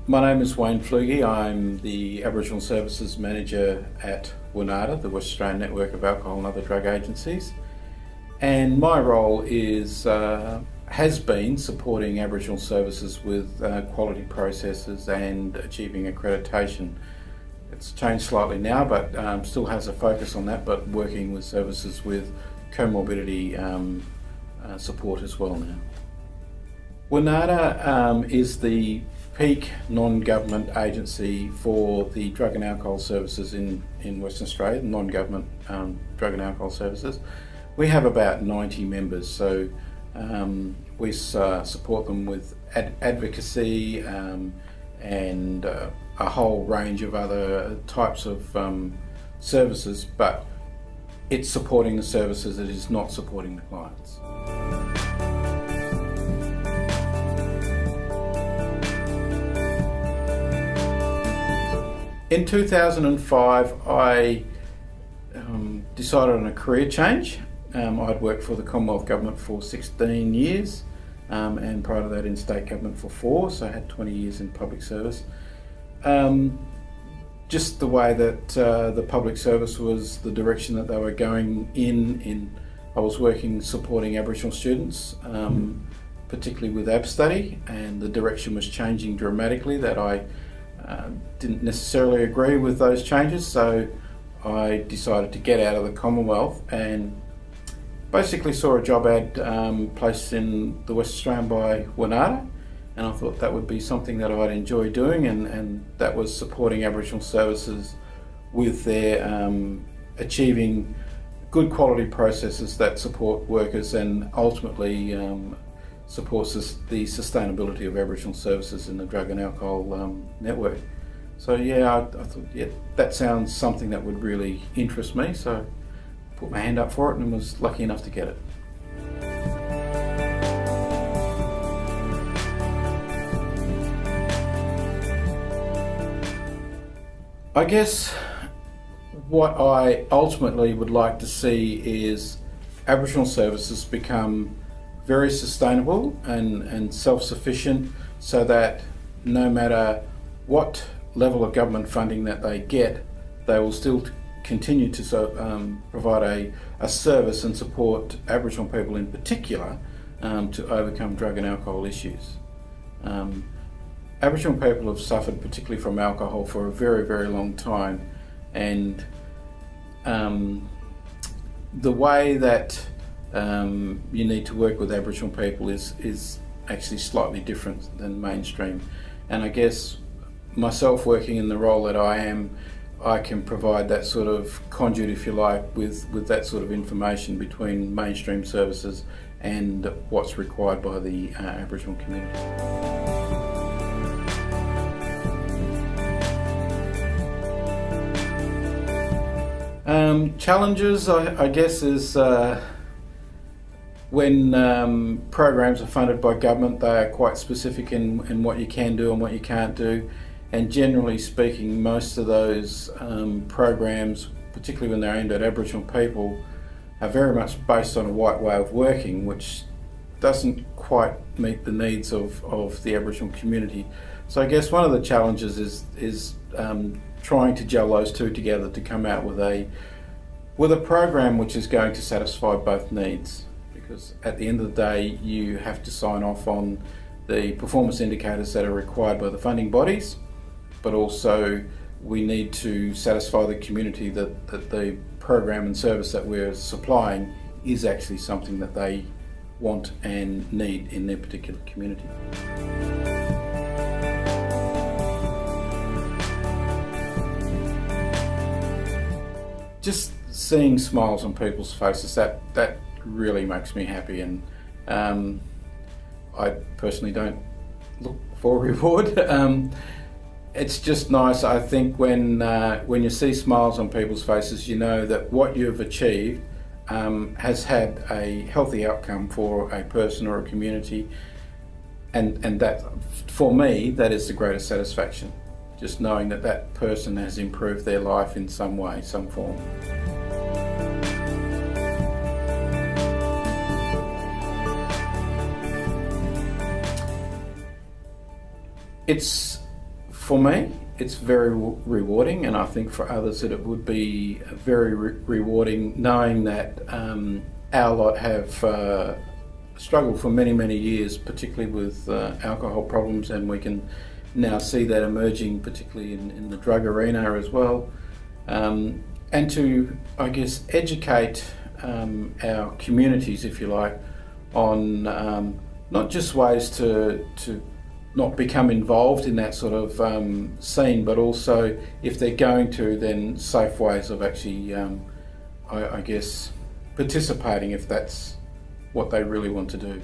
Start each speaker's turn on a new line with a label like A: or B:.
A: My name is Flugge. I'm the Aboriginal Services Manager at WANADA, the West Australian Network of Alcohol and Other Drug Agencies. And my role has been supporting Aboriginal services with quality processes and achieving accreditation. It's changed slightly now, but still has a focus on that, but working with services with comorbidity support as well now. WANADA is the peak non-government agency for the drug and alcohol services in Western Australia, non-government drug and alcohol services. We have about 90 members, so we support them with advocacy and a whole range of other types of services, but it's supporting the services, it is not supporting the clients. In 2005, I decided on a career change. I'd worked for the Commonwealth Government for 16 years and prior to that in state government for 4, so I had 20 years in public service. Just the way that the public service was, the direction that they were going in I was working supporting Aboriginal students, particularly with AB study, and the direction was changing dramatically that I didn't necessarily agree with those changes, so I decided to get out of the Commonwealth and basically saw a job ad placed in the West Australian by WANADA, and I thought that would be something that I'd enjoy doing, and that was supporting Aboriginal services with their achieving good quality processes that support workers and ultimately supports the sustainability of Aboriginal services in the drug and alcohol network. So yeah, I thought, yeah, that sounds something that would really interest me, so I put my hand up for it and was lucky enough to get it. I guess what I ultimately would like to see is Aboriginal services become very sustainable and self-sufficient, so that no matter what level of government funding that they get, they will still continue to provide a service and support Aboriginal people in particular to overcome drug and alcohol issues. Aboriginal people have suffered particularly from alcohol for a very, very long time, and the way that you need to work with Aboriginal people is actually slightly different than mainstream. And I guess myself working in the role that I am, I can provide that sort of conduit, if you like, with that sort of information between mainstream services and what's required by the Aboriginal community. Challenges, I guess, is when programs are funded by government, they are quite specific in what you can do and what you can't do. And generally speaking, most of those programs, particularly when they're aimed at Aboriginal people, are very much based on a white way of working, which doesn't quite meet the needs of the Aboriginal community. So I guess one of the challenges is trying to gel those two together to come out with a program which is going to satisfy both needs. Because at the end of the day, you have to sign off on the performance indicators that are required by the funding bodies, but also we need to satisfy the community that the program and service that we're supplying is actually something that they want and need in their particular community. Just seeing smiles on people's faces, that really makes me happy, and I personally don't look for a reward. It's just nice, I think, when you see smiles on people's faces, you know that what you've achieved has had a healthy outcome for a person or a community, and that, for me, that is the greatest satisfaction. Just knowing that that person has improved their life in some way, some form. It's For me, it's very rewarding, and I think for others that it would be very rewarding knowing that our lot have struggled for many, many years, particularly with alcohol problems, and we can now see that emerging, particularly in the drug arena as well. And to, I guess, educate our communities, if you like, on not just ways to not become involved in that sort of scene, but also, if they're going to, then safe ways of actually, I guess, participating if that's what they really want to do.